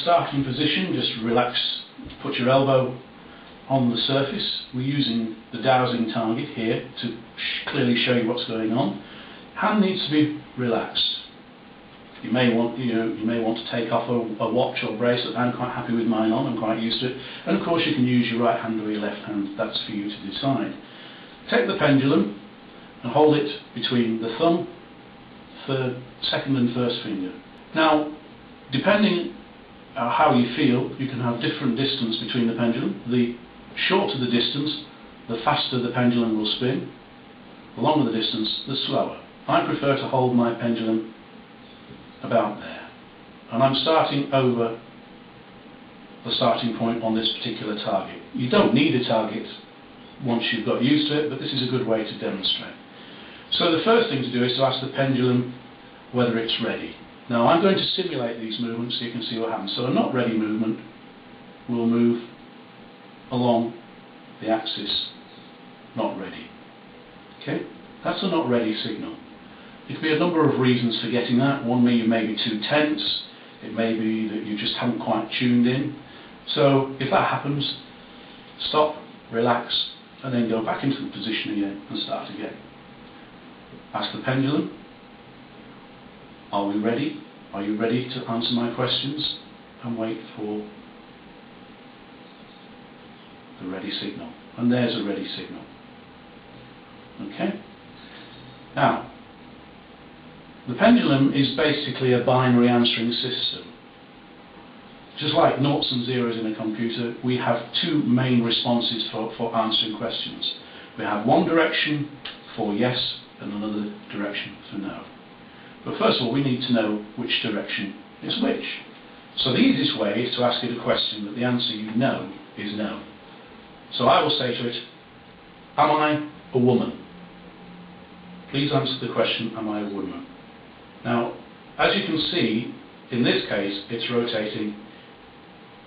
starting position, just relax, put your elbow on the surface. We're using the dowsing target here to clearly show you what's going on. Hand needs to be relaxed. You may want to take off a watch or bracelet. I'm quite happy with mine on. I'm quite used to it. And of course, you can use your right hand or your left hand. That's for you to decide. Take the pendulum and hold it between the thumb, second and first finger. Now, depending how you feel, you can have different distance between the pendulum. The shorter the distance, the faster the pendulum will spin. The longer the distance, the slower. I prefer to hold my pendulum about there. And I'm starting over the starting point on this particular target. You don't need a target once you've got used to it, but this is a good way to demonstrate. So the first thing to do is to ask the pendulum whether it's ready. Now I'm going to simulate these movements so you can see what happens. So a not ready movement will move along the axis not ready. Okay? That's a not ready signal. There could be a number of reasons for getting that. One, you may be too tense. It may be that you just haven't quite tuned in. So if that happens, stop, relax, and then go back into the position again and start again. Ask the pendulum, are we ready? Are you ready to answer my questions? And wait for the ready signal. And there's a ready signal. Okay? Now, the pendulum is basically a binary answering system. Just like noughts and zeros in a computer, we have two main responses for answering questions. We have one direction for yes and another direction for no. But first of all, we need to know which direction is which. So the easiest way is to ask it a question that the answer you know is no. So I will say to it, am I a woman? Please answer the question, am I a woman? Now, as you can see, in this case, it's rotating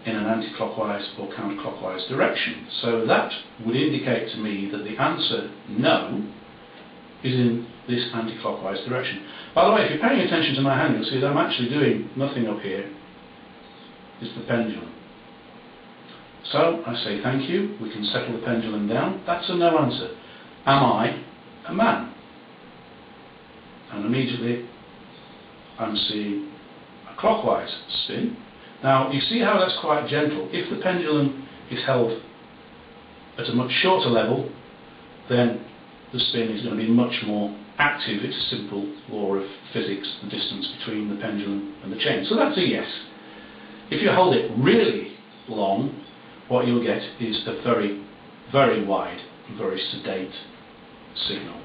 in an anti-clockwise or counterclockwise direction. So that would indicate to me that the answer no is in this anti-clockwise direction. By the way, if you're paying attention to my hand, you'll see that I'm actually doing nothing up here. It's the pendulum. So I say thank you. We can settle the pendulum down. That's a no answer. Am I a man? And immediately I'm seeing a clockwise spin. Now you see how that's quite gentle. If the pendulum is held at a much shorter level, then the spin is going to be much more active. It's a simple law of physics, the distance between the pendulum and the chain. So that's a yes. If you hold it really long, what you'll get is a very, very wide and very sedate signal.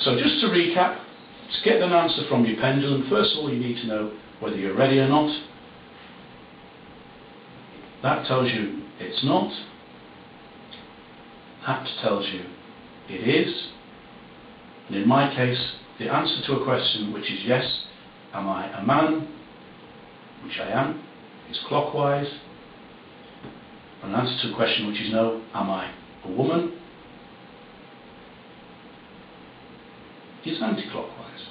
So just to recap, to get an answer from your pendulum, first of all you need to know whether you're ready or not. That tells you it's not. That tells you it is. And in my case, the answer to a question which is yes, am I a man, which I am, is clockwise. An answer to a question which is no, am I a woman, is anti-clockwise.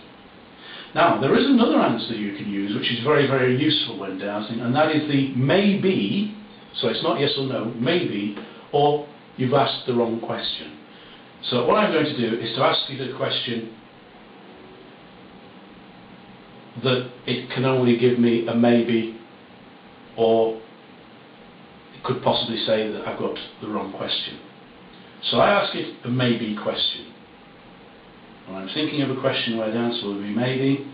Now, there is another answer you can use which is very, very useful when dowsing, and that is the maybe, so it's not yes or no, maybe, or you've asked the wrong question. So what I'm going to do is to ask you the question that it can only give me a maybe, or it could possibly say that I've got the wrong question. So I ask it a maybe question. And I'm thinking of a question where the answer will be maybe,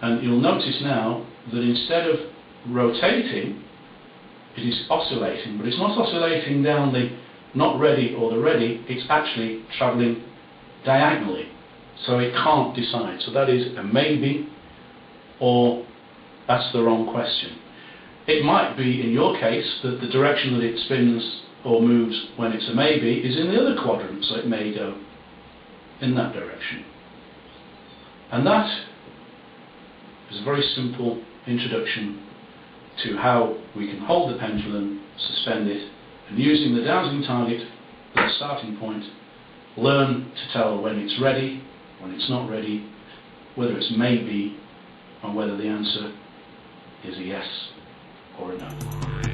and you'll notice now that instead of rotating, it is oscillating, but it's not oscillating down the not ready or the ready, it's actually travelling diagonally. So it can't decide. So that is a maybe, or that's the wrong question. It might be, in your case, that the direction that it spins or moves when it's a maybe is in the other quadrant, so it may go in that direction. And that is a very simple introduction to how we can hold the pendulum, suspend it, and using the dowsing target as a starting point, learn to tell when it's ready, when it's not ready, whether it's maybe, and whether the answer is a yes or a no.